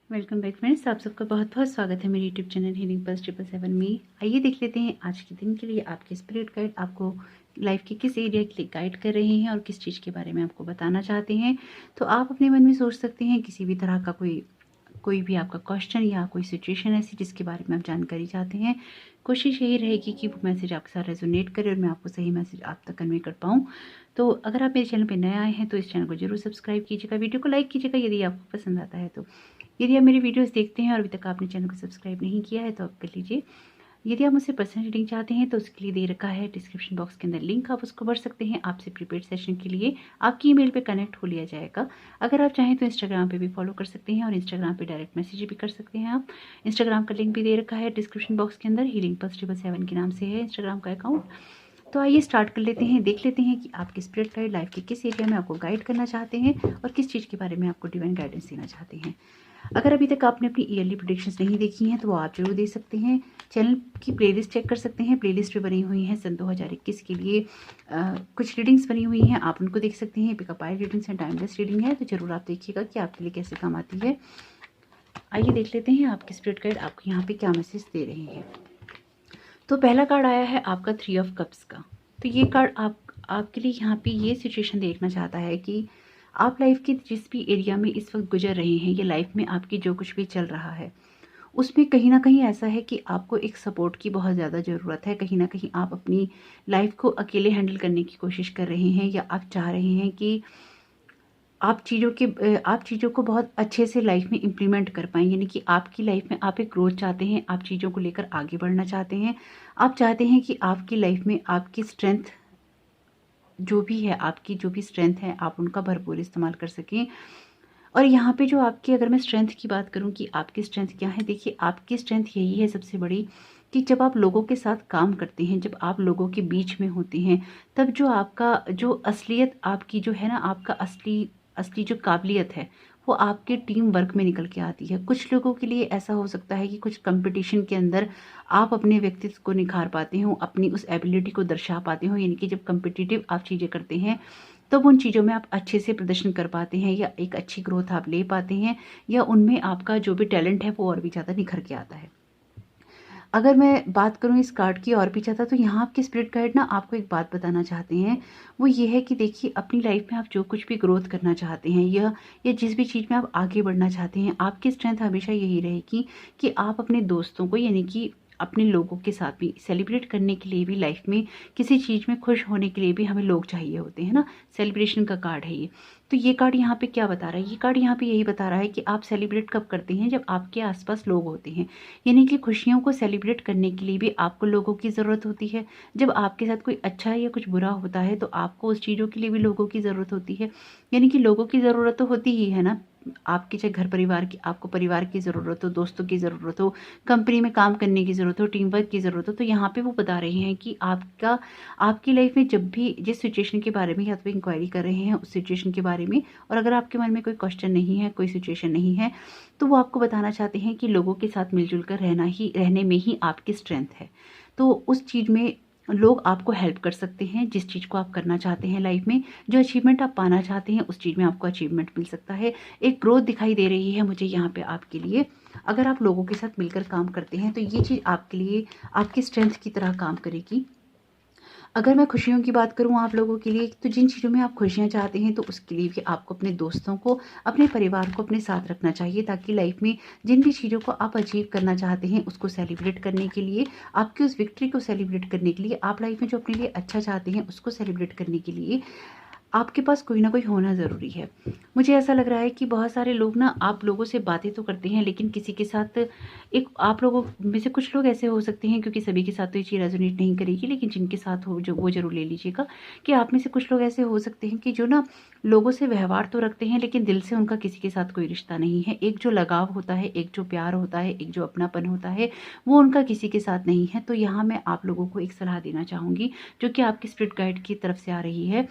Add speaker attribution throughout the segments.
Speaker 1: Welcome back friends, आप सबका बहुत बहुत स्वागत है मेरे यूट्यूब चैनल हीलिंग पल्स 777 में। आइए देख लेते हैं आज के दिन के लिए आपके स्पिरिट गाइड आपको लाइफ के किस एरिया के लिए गाइड कर रहे हैं और किस चीज़ के बारे में आपको बताना चाहते हैं। तो आप अपने मन में सोच सकते हैं किसी भी तरह का कोई भी आपका क्वेश्चन या कोई सिचुएशन ऐसी जिसके बारे में आप जानकारी चाहते हैं। कोशिश यही रहेगी कि वो मैसेज आपके साथ रेजोनेट करे और मैं आपको सही मैसेज आप तक कन्वे कर पाऊँ। तो अगर आप मेरे चैनल पर नए आए हैं तो इस चैनल को जरूर सब्सक्राइब कीजिएगा, वीडियो को लाइक कीजिएगा यदि आपको पसंद आता है तो। यदि आप मेरी वीडियोस देखते हैं और अभी तक आपने चैनल को सब्सक्राइब नहीं किया है तो आप कर लीजिए। यदि आप मुझसे पर्सनल रीडिंग चाहते हैं तो उसके लिए दे रखा है डिस्क्रिप्शन बॉक्स के अंदर लिंक, आप उसको भर सकते हैं। आपसे प्रीपेड सेशन के लिए आपकी ईमेल पे कनेक्ट हो लिया जाएगा। अगर आप चाहें तो इंस्टाग्राम पे भी फॉलो कर सकते हैं और इंस्टाग्राम पे डायरेक्ट मैसेज भी कर सकते हैं आप। इंस्टाग्राम का लिंक भी दे रखा है डिस्क्रिप्शन बॉक्स के अंदर, हीलिंग पल्स 777 के नाम से है इंस्टाग्राम का अकाउंट। तो आइए स्टार्ट कर लेते हैं, देख लेते हैं कि आपके स्पिरिट गाइड लाइफ के किस एरिया में आपको गाइड करना चाहते हैं और किस चीज़ के बारे में आपको डिवाइन गाइडेंस देना चाहते हैं। अगर अभी तक आपने अपनी ईयरली प्रेडिक्शंस नहीं देखी हैं तो वो आप जरूर दे सकते हैं। चैनल की प्लेलिस्ट चेक कर सकते हैं, प्लेलिस्ट पे बनी हुई हैं सन 2021 के लिए कुछ रीडिंग्स बनी हुई हैं, आप उनको देख सकते हैं। पिकअप आइल रीडिंग्स हैं, टाइमलेस रीडिंग है, तो जरूर आप देखिएगा कि आपके लिए कैसे काम आती है। आइए देख लेते हैं आपके स्पिरिट गाइड आपको यहाँ पे क्या मैसेज दे रहे हैं। तो पहला कार्ड आया है आपका 3 ऑफ कप्स का। तो ये कार्ड आपके लिए यहाँ पे ये सिचुएशन देखना चाहता है कि आप लाइफ के जिस भी एरिया में इस वक्त गुजर रहे हैं या लाइफ में आपकी जो कुछ भी चल रहा है उसमें कहीं ना कहीं ऐसा है कि आपको एक सपोर्ट की बहुत ज़्यादा ज़रूरत है। कहीं ना कहीं आप अपनी लाइफ को अकेले हैंडल करने की कोशिश कर रहे हैं या आप चाह रहे हैं कि आप चीज़ों को बहुत अच्छे से लाइफ में इम्प्लीमेंट कर पाएँ, यानी कि आपकी लाइफ में आप एक ग्रोथ चाहते हैं, आप चीज़ों को लेकर आगे बढ़ना चाहते हैं। आप चाहते हैं कि आपकी लाइफ में आपकी स्ट्रेंथ जो भी है, आपकी जो भी स्ट्रेंथ है आप उनका भरपूर इस्तेमाल कर सकें। और यहाँ पे जो आपकी, अगर मैं स्ट्रेंथ की बात करूँ कि आपकी स्ट्रेंथ क्या है, देखिए आपकी स्ट्रेंथ यही है सबसे बड़ी कि जब आप लोगों के साथ काम करते हैं, जब आप लोगों के बीच में होते हैं, तब जो आपका जो असलियत आपकी जो है ना, आपका असली असली जो काबिलियत है वो आपके टीम वर्क में निकल के आती है। कुछ लोगों के लिए ऐसा हो सकता है कि कुछ कंपटीशन के अंदर आप अपने व्यक्तित्व को निखार पाते हो, अपनी उस एबिलिटी को दर्शा पाते हो, यानी कि जब कम्पिटिटिव आप चीज़ें करते हैं तब उन चीज़ों में आप अच्छे से प्रदर्शन कर पाते हैं या एक अच्छी ग्रोथ आप ले पाते हैं या उनमें आपका जो भी टैलेंट है वो और भी ज़्यादा निखर के आता है। अगर मैं बात करूँ इस कार्ड की और भी ज़्यादा, तो यहाँ आपके स्पिरिट गाइड ना आपको एक बात बताना चाहते हैं। वो ये है कि देखिए अपनी लाइफ में आप जो कुछ भी ग्रोथ करना चाहते हैं या जिस भी चीज़ में आप आगे बढ़ना चाहते हैं, आपकी स्ट्रेंथ हमेशा यही रहेगी कि आप अपने दोस्तों को, यानी कि अपने लोगों के साथ भी सेलिब्रेट करने के लिए भी, लाइफ में किसी चीज़ में खुश होने के लिए भी हमें लोग चाहिए होते हैं ना। सेलिब्रेशन का कार्ड है ये। तो ये कार्ड यहाँ पे क्या बता रहा है, ये कार्ड यहाँ पे यही बता रहा है कि आप सेलिब्रेट कब करते हैं, जब आपके आसपास लोग होते हैं। यानी कि खुशियों को सेलिब्रेट करने के लिए भी आपको लोगों की ज़रूरत होती है। जब आपके साथ कोई अच्छा या कुछ बुरा होता है तो आपको उस चीज़ों के लिए भी लोगों की ज़रूरत होती है। यानी कि लोगों की ज़रूरत तो होती ही है ना। आपके चाहे घर परिवार की, आपको परिवार की ज़रूरत हो, दोस्तों की ज़रूरत हो, कंपनी में काम करने की ज़रूरत हो, टीम वर्क की ज़रूरत हो, तो यहाँ पे वो बता रहे हैं कि आपकी लाइफ में जब भी जिस सिचुएशन के बारे में या तो इंक्वायरी कर रहे हैं उस सिचुएशन के बारे में, और अगर आपके मन में कोई क्वेश्चन नहीं है, कोई सिचुएशन नहीं है, तो वो आपको बताना चाहते हैं कि लोगों के साथ मिलजुल कर रहने में ही आपकी स्ट्रेंथ है। तो उस चीज़ में लोग आपको हेल्प कर सकते हैं, जिस चीज़ को आप करना चाहते हैं लाइफ में, जो अचीवमेंट आप पाना चाहते हैं उस चीज़ में आपको अचीवमेंट मिल सकता है। एक ग्रोथ दिखाई दे रही है मुझे यहाँ पे आपके लिए। अगर आप लोगों के साथ मिलकर काम करते हैं तो ये चीज़ आपके लिए आपकी स्ट्रेंथ की तरह काम करेगी। अगर मैं खुशियों की बात करूँ आप लोगों के लिए, तो जिन चीज़ों में आप खुशियाँ चाहते हैं तो उसके लिए भी आपको अपने दोस्तों को, अपने परिवार को अपने साथ रखना चाहिए, ताकि लाइफ में जिन भी चीज़ों को आप अचीव करना चाहते हैं उसको सेलिब्रेट करने के लिए, आपकी उस विक्ट्री को सेलिब्रेट करने के लिए, आप लाइफ में जो अपने लिए अच्छा चाहते हैं उसको सेलिब्रेट करने के लिए आपके पास कोई ना कोई होना ज़रूरी है। मुझे ऐसा लग रहा है कि बहुत सारे लोग ना, आप लोगों से बातें तो करते हैं लेकिन किसी के साथ, एक आप लोगों में से कुछ लोग ऐसे हो सकते हैं, क्योंकि सभी के साथ तो ये चीज़ रेजोनेट नहीं करेगी, लेकिन जिनके साथ हो जो वो ज़रूर ले लीजिएगा कि आप में से कुछ लोग ऐसे हो सकते हैं कि जो ना लोगों से व्यवहार तो रखते हैं लेकिन दिल से उनका किसी के साथ कोई रिश्ता नहीं है। एक जो लगाव होता है, एक जो प्यार होता है, एक जो अपनापन होता है, वो उनका किसी के साथ नहीं है। तो यहाँ मैं आप लोगों को एक सलाह देना चाहूँगी जो कि आपकी स्पिरिट गाइड की तरफ से आ रही है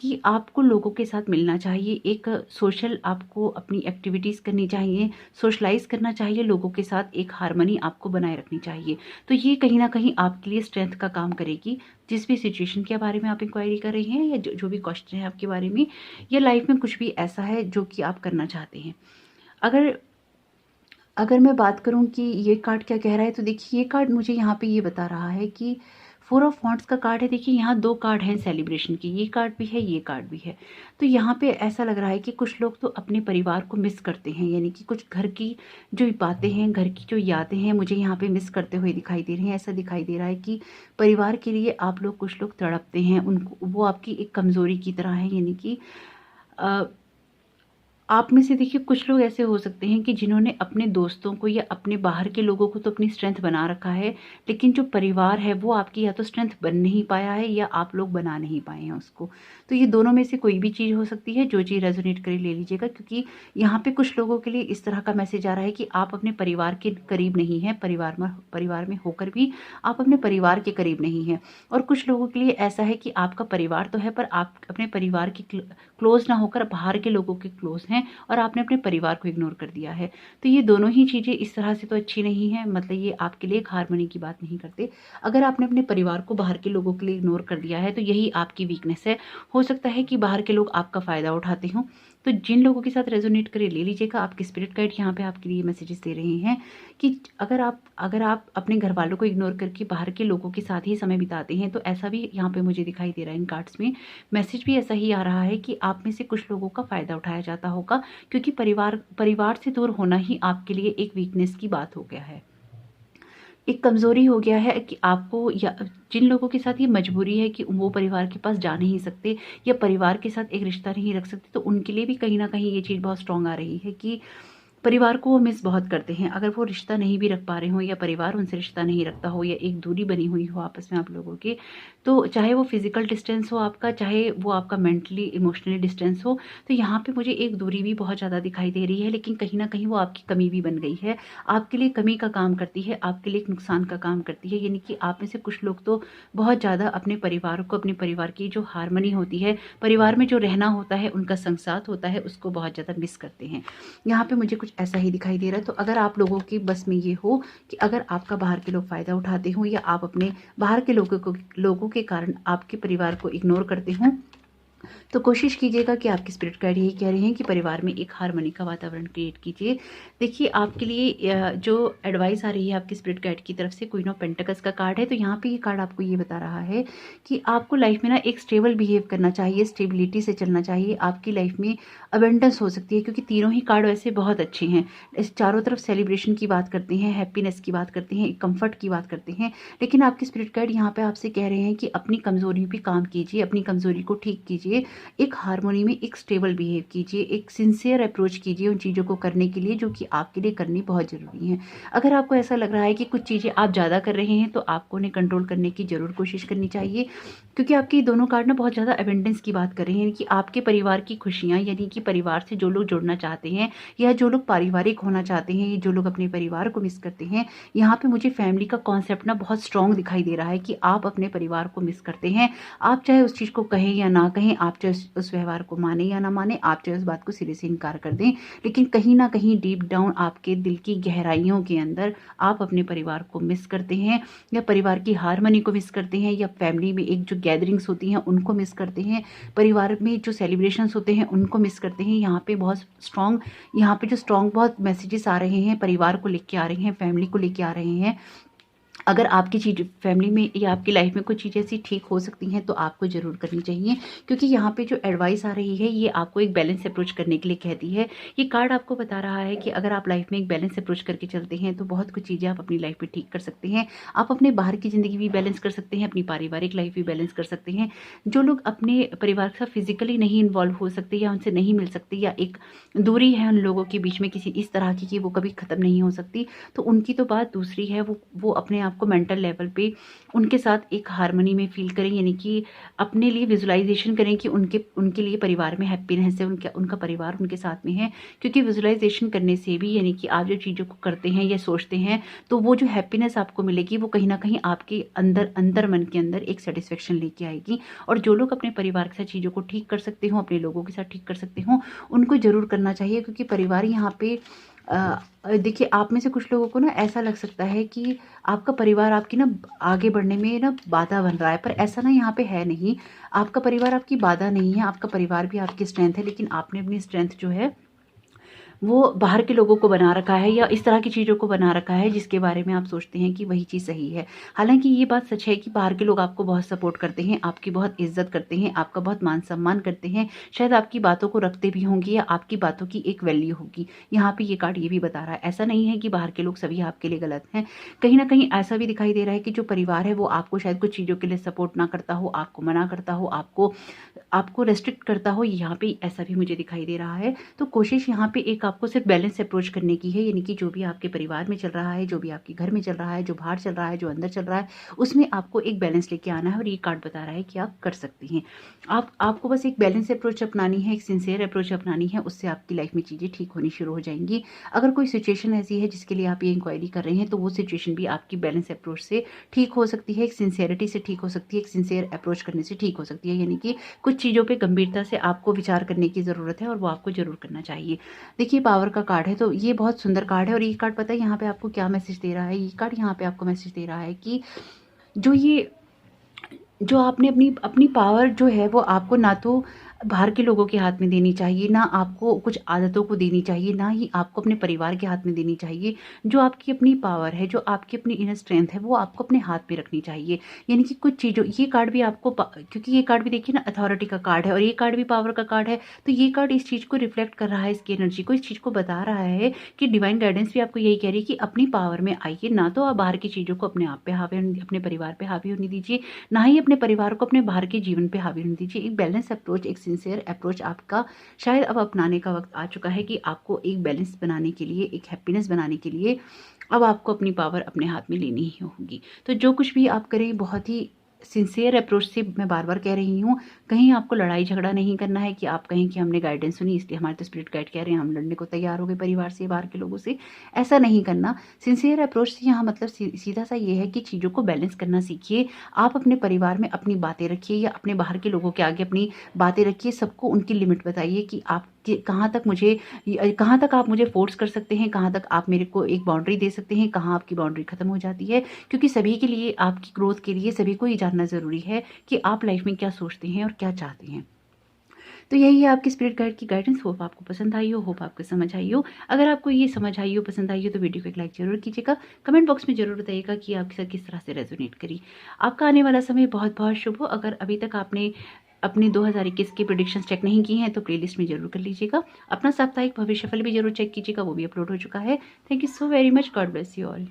Speaker 1: कि आपको लोगों के साथ मिलना चाहिए, एक सोशल आपको अपनी एक्टिविटीज़ करनी चाहिए, सोशलाइज करना चाहिए लोगों के साथ, एक हार्मनी आपको बनाए रखनी चाहिए। तो ये कहीं ना कहीं आपके लिए स्ट्रेंथ का काम करेगी। जिस भी सिचुएशन के बारे में आप इंक्वायरी कर रहे हैं या जो भी क्वेश्चन है आपके बारे में, या लाइफ में कुछ भी ऐसा है जो कि आप करना चाहते हैं। अगर अगर मैं बात करूं कि ये कार्ड क्या कह रहा है, तो देखिए ये कार्ड मुझे यहाँ पे ये बता रहा है कि 4 ऑफ वांड्स का कार्ड है। देखिए यहाँ 2 कार्ड हैं सेलिब्रेशन की, ये कार्ड भी है, ये कार्ड भी है। तो यहाँ पे ऐसा लग रहा है कि कुछ लोग तो अपने परिवार को मिस करते हैं, यानी कि कुछ घर की जो बातें हैं, घर की जो यादें हैं, मुझे यहाँ पे मिस करते हुए दिखाई दे रही हैं। ऐसा दिखाई दे रहा है कि परिवार के लिए आप लोग, कुछ लोग तड़पते हैं, उनको वो आपकी एक कमज़ोरी की तरह है। यानी कि आप में से देखिए कुछ लोग ऐसे हो सकते हैं कि जिन्होंने अपने दोस्तों को या अपने बाहर के लोगों को तो अपनी स्ट्रेंथ बना रखा है, लेकिन जो परिवार है वो आपकी या तो स्ट्रेंथ बन नहीं पाया है या आप लोग बना नहीं पाए हैं उसको। तो ये दोनों में से कोई भी चीज़ हो सकती है, जो चीज़ रेजोनेट करे ले लीजिएगा, क्योंकि यहाँ पे कुछ लोगों के लिए इस तरह का मैसेज आ रहा है कि आप अपने परिवार के करीब नहीं हैं, परिवार में होकर भी आप अपने परिवार के करीब नहीं हैं। और कुछ लोगों के लिए ऐसा है कि आपका परिवार तो है, पर आप अपने परिवार के क्लोज ना होकर बाहर के लोगों के क्लोज हैं और आपने अपने परिवार को इग्नोर कर दिया है। तो ये दोनों ही चीज़ें इस तरह से तो अच्छी नहीं है, मतलब ये आपके लिए एक हार्मनी की बात नहीं करते। अगर आपने अपने परिवार को बाहर के लोगों के लिए इग्नोर कर दिया है तो यही आपकी वीकनेस है। हो सकता है कि बाहर के लोग आपका फ़ायदा उठाते हों। तो जिन लोगों के साथ रेजोनेट करे ले लीजिएगा। आपके स्पिरिट गाइड यहाँ पे आपके लिए मैसेजेस दे रहे हैं कि अगर आप अपने घर वालों को इग्नोर करके बाहर के लोगों के साथ ही समय बिताते हैं, तो ऐसा भी यहाँ पे मुझे दिखाई दे रहा है इन कार्ड्स में। मैसेज भी ऐसा ही आ रहा है कि आप में से कुछ लोगों का फ़ायदा उठाया जाता होगा, क्योंकि परिवार से दूर होना ही आपके लिए एक वीकनेस की बात हो गया है, एक कमज़ोरी हो गया है कि आपको, या जिन लोगों के साथ ये मजबूरी है कि वो परिवार के पास जा नहीं सकते या परिवार के साथ एक रिश्ता नहीं रख सकते, तो उनके लिए भी कहीं न कहीं ये चीज़ बहुत स्ट्रॉन्ग आ रही है कि परिवार को वो मिस बहुत करते हैं। अगर वो रिश्ता नहीं भी रख पा रहे हों या परिवार उनसे रिश्ता नहीं रखता हो या एक दूरी बनी हुई हो आपस में आप लोगों के, तो चाहे वो फिज़िकल डिस्टेंस हो आपका, चाहे वो आपका मेंटली इमोशनली डिस्टेंस हो, तो यहाँ पे मुझे एक दूरी भी बहुत ज़्यादा दिखाई दे रही है, लेकिन कहीं न कहीं वो आपकी कमी भी बन गई है। आपके लिए कमी का काम करती है, आपके लिए एक नुकसान का काम करती है। यानी कि आप में से कुछ लोग तो बहुत ज़्यादा अपने परिवार को, अपने परिवार की जो हार्मनी होती है, परिवार में जो रहना होता है, उनका संग साथ होता है, उसको बहुत ज़्यादा मिस करते हैं। यहाँ पे मुझे कुछ ऐसा ही दिखाई दे रहा है। तो अगर आप लोगों की बस में ये हो कि अगर आपका बाहर के लोग फ़ायदा उठाते हों या आप अपने बाहर के लोगों के कारण आपके परिवार को इग्नोर करते हों, तो कोशिश कीजिएगा कि आपकी स्पिरिट गाइड यही कह रही हैं कि परिवार में एक हार्मनी का वातावरण क्रिएट कीजिए। देखिए आपके लिए जो एडवाइस आ रही है आपकी स्पिरिट गाइड की तरफ से, क्वीन ऑफ पेंटिकल्स का कार्ड है। तो यहाँ पे ये कार्ड आपको ये बता रहा है कि आपको लाइफ में ना एक स्टेबल बिहेव करना चाहिए, स्टेबिलिटी से चलना चाहिए। आपकी लाइफ में अबेंडेंस हो सकती है, क्योंकि तीनों ही कार्ड वैसे बहुत अच्छे हैं। इस चारों तरफ सेलिब्रेशन की बात करते हैं, हैप्पीनेस की बात करते हैं, कंफर्ट की बात करते हैं। लेकिन आपकी स्पिरिट गाइड यहाँ पे आपसे कह रहे हैं कि अपनी कमज़ोरी पे काम कीजिए, अपनी कमज़ोरी को ठीक कीजिए, एक हार्मोनी में एक स्टेबल बिहेव कीजिए, एक सिंसियर अप्रोच कीजिए उन चीज़ों को करने के लिए जो कि आपके लिए करनी बहुत ज़रूरी है। अगर आपको ऐसा लग रहा है कि कुछ चीज़ें आप ज़्यादा कर रहे हैं, तो आपको उन्हें कंट्रोल करने की ज़रूर कोशिश करनी चाहिए, क्योंकि आपके दोनों कार्ड ना बहुत ज़्यादा एबेंडेंस की बात कर रहे हैं कि आपके परिवार की खुशियाँ, यानी कि परिवार से जो लोग जुड़ना चाहते हैं या जो लोग पारिवारिक होना चाहते हैं, जो लोग अपने परिवार को मिस करते हैं, यहाँ पे मुझे फैमिली का कॉन्सेप्ट ना बहुत स्ट्रॉन्ग दिखाई दे रहा है कि आप अपने परिवार को मिस करते हैं। आप चाहे उस चीज़ को कहें या ना कहें, आप चाहे उस व्यवहार को माने या ना माने, आप चाहे उस बात को सिरे से इनकार कर दें, लेकिन कहीं ना कहीं डीप डाउन आपके दिल की गहराइयों के अंदर आप अपने परिवार को मिस करते हैं, या परिवार की हार्मनी को मिस करते हैं, या फैमिली में एक जो गैदरिंग्स होती हैं उनको मिस करते हैं, परिवार में जो सेलिब्रेशंस होते हैं उनको मिस करते हैं। यहाँ पे बहुत स्ट्रॉन्ग, यहाँ पे जो स्ट्रॉन्ग बहुत मैसेजेस आ रहे हैं, परिवार को लेके आ रहे हैं, फैमिली को लेके आ रहे हैं। अगर आपकी चीज़ फैमिली में या आपकी लाइफ में कुछ चीज़ें ऐसी ठीक हो सकती हैं, तो आपको ज़रूर करनी चाहिए, क्योंकि यहाँ पे जो एडवाइस आ रही है ये आपको एक बैलेंस अप्रोच करने के लिए कहती है। ये कार्ड आपको बता रहा है कि अगर आप लाइफ में एक बैलेंस अप्रोच करके चलते हैं, तो बहुत कुछ चीज़ें आप अपनी लाइफ में ठीक कर सकते हैं। आप अपने बाहर की ज़िंदगी भी बैलेंस कर सकते हैं, अपनी पारिवारिक लाइफ भी बैलेंस कर सकते हैं। जो लोग अपने परिवार के साथ फिजिकली नहीं इन्वॉल्व हो सकते या उनसे नहीं मिल सकते, या एक दूरी है उन लोगों के बीच में किसी इस तरह की कि वो कभी ख़त्म नहीं हो सकती, तो उनकी तो बात दूसरी है। वो अपने आप को मेंटल लेवल पे उनके साथ एक हार्मनी में फील करें, यानी कि अपने लिए विजुलाइजेशन करें कि उनके लिए परिवार में हैप्पीनेस है, उनका परिवार उनके साथ में है। क्योंकि विजुलाइजेशन करने से भी, यानी कि आप जो चीज़ों को करते हैं या सोचते हैं, तो वो जो हैप्पीनेस आपको मिलेगी वो कहीं ना कहीं आपके अंदर मन के अंदर एक सेटिस्फेक्शन लेके आएगी। और जो लोग अपने परिवार के साथ चीज़ों को ठीक कर सकते हों, अपने लोगों के साथ ठीक कर सकते हों, उनको ज़रूर करना चाहिए। क्योंकि परिवार यहाँ पे देखिए, आप में से कुछ लोगों को ना ऐसा लग सकता है कि आपका परिवार आपकी ना आगे बढ़ने में ना बाधा बन रहा है, पर ऐसा ना यहाँ पे है नहीं। आपका परिवार आपकी बाधा नहीं है, आपका परिवार भी आपकी स्ट्रेंथ है, लेकिन आपने अपनी स्ट्रेंथ जो है वो बाहर के लोगों को बना रखा है या इस तरह की चीज़ों को बना रखा है जिसके बारे में आप सोचते हैं कि वही चीज़ सही है। हालाँकि ये बात सच है कि बाहर के लोग आपको बहुत सपोर्ट करते हैं, आपकी बहुत इज़्ज़त करते हैं, आपका बहुत मान-सम्मान करते हैं, शायद आपकी बातों को रखते भी होंगे या आपकी बातों की एक वैल्यू होगी। यहाँ पे ये कार्ड ये भी बता रहा है, ऐसा नहीं है कि बाहर के लोग सभी आपके लिए गलत हैं। कहीं न कहीं ऐसा भी दिखाई दे रहा है कि जो परिवार है वो आपको शायद कुछ चीज़ों के लिए सपोर्ट ना करता हो, आपको मना करता हो, आपको आपको रेस्ट्रिक्ट करता हो, यहाँ पे ऐसा भी मुझे दिखाई दे रहा है। तो कोशिश यहाँ पे एक आपको सिर्फ बैलेंस अप्रोच करने की है, यानी कि जो भी आपके परिवार में चल रहा है, जो भी आपके घर में चल रहा है, जो बाहर चल रहा है, जो अंदर चल रहा है, उसमें आपको एक बैलेंस लेके आना है और ये कार्ड बता रहा है कि आप कर सकती हैं। आपको बस एक बैलेंस अप्रोच अपनानी है, एक सिंसियर अप्रोच अपनानी है, उससे आपकी लाइफ में चीज़ें ठीक होनी शुरू हो जाएँगी। अगर कोई सिचुएशन ऐसी है जिसके लिए आप ये इंक्वायरी कर रहे हैं, तो वो सिचुएशन भी आपकी बैलेंस अप्रोच से ठीक हो सकती है, एक सिंसियरिटी से ठीक हो सकती है, एक सिंसियर अप्रोच करने से ठीक हो सकती है। यानी कि कुछ चीज़ों पे गंभीरता से आपको विचार करने की ज़रूरत है और वो आपको ज़रूर करना चाहिए। देखिए पावर का कार्ड है, तो ये बहुत सुंदर कार्ड है और ये कार्ड पता है यहाँ पे आपको क्या मैसेज दे रहा है? ये कार्ड यहाँ पे आपको मैसेज दे रहा है कि जो ये जो आपने अपनी अपनी पावर जो है वो आपको ना तो बाहर के लोगों के हाथ में देनी चाहिए, ना आपको कुछ आदतों को देनी चाहिए, ना ही आपको अपने परिवार के हाथ में देनी चाहिए। जो आपकी अपनी पावर है, जो आपकी अपनी इनर स्ट्रेंथ है, वो आपको अपने हाथ में रखनी चाहिए। यानी कि कुछ चीज़ों ये कार्ड भी आपको क्योंकि ये कार्ड भी देखिए ना अथॉरिटी का कार्ड है और ये कार्ड भी पावर का कार्ड है, तो ये कार्ड इस चीज़ को रिफ्लेक्ट कर रहा है, इसकी एनर्जी को, इस चीज़ को बता रहा है कि डिवाइन गाइडेंस भी आपको यही कह रही है कि अपनी पावर में आइए, ना तो आप बाहर की चीज़ों को अपने आप पे हावी अपने परिवार पे हावी होने दीजिए, ना ही अपने परिवार को अपने बाहर के जीवन पे हावी होने दीजिए। एक बैलेंस अप्रोच, एक सिंसियर अप्रोच आपका शायद अब अपनाने का वक्त आ चुका है कि आपको एक बैलेंस बनाने के लिए, एक हैप्पीनेस बनाने के लिए अब आपको अपनी पावर अपने हाथ में लेनी ही होगी। तो जो कुछ भी आप करें बहुत ही सिंसियर अप्रोच से, मैं बार-बार कह रही हूँ, कहीं आपको लड़ाई झगड़ा नहीं करना है कि आप कहें कि हमने गाइडेंस सुनी इसलिए हमारे तो स्पिरिट गाइड कह रहे हैं, हम लड़ने को तैयार हो गए परिवार से, बाहर के लोगों से। ऐसा नहीं करना। सिंसियर अप्रोच से यहाँ मतलब सीधा-सा ये है कि चीज़ों को बैलेंस करना सीखिए। आप अपने परिवार में अपनी बातें रखिए या अपने बाहर के लोगों के आगे अपनी बातें रखिए, सबको उनकी लिमिट बताइए कि आप कि कहाँ तक आप मुझे फ़ोर्स कर सकते हैं, कहाँ तक आप मेरे को एक बाउंड्री दे सकते हैं, कहाँ आपकी बाउंड्री ख़त्म हो जाती है। क्योंकि सभी के लिए, आपकी ग्रोथ के लिए सभी को ये जानना ज़रूरी है कि आप लाइफ़ में क्या सोचते हैं और क्या चाहते हैं। तो यही है आपकी स्पिरिट गाइड की गाइडेंस। होप आपको पसंद आई हो, होप आपको समझ आई हो। अगर आपको ये समझ आई हो, पसंद आई हो तो वीडियो को एक लाइक ज़रूर कीजिएगा। कमेंट बॉक्स में ज़रूर बताइएगा कि आपके साथ किस तरह से रेज़ोनेट करी। आपका आने वाला समय बहुत-बहुत शुभ हो। अगर अभी तक आपने अपने 2021 के प्रेडिक्शंस चेक नहीं किए हैं तो प्लेलिस्ट में ज़रूर कर लीजिएगा। अपना साप्ताहिक भविष्यफल भी ज़रूर चेक कीजिएगा, वो भी अपलोड हो चुका है। Thank you so very much. God bless you all.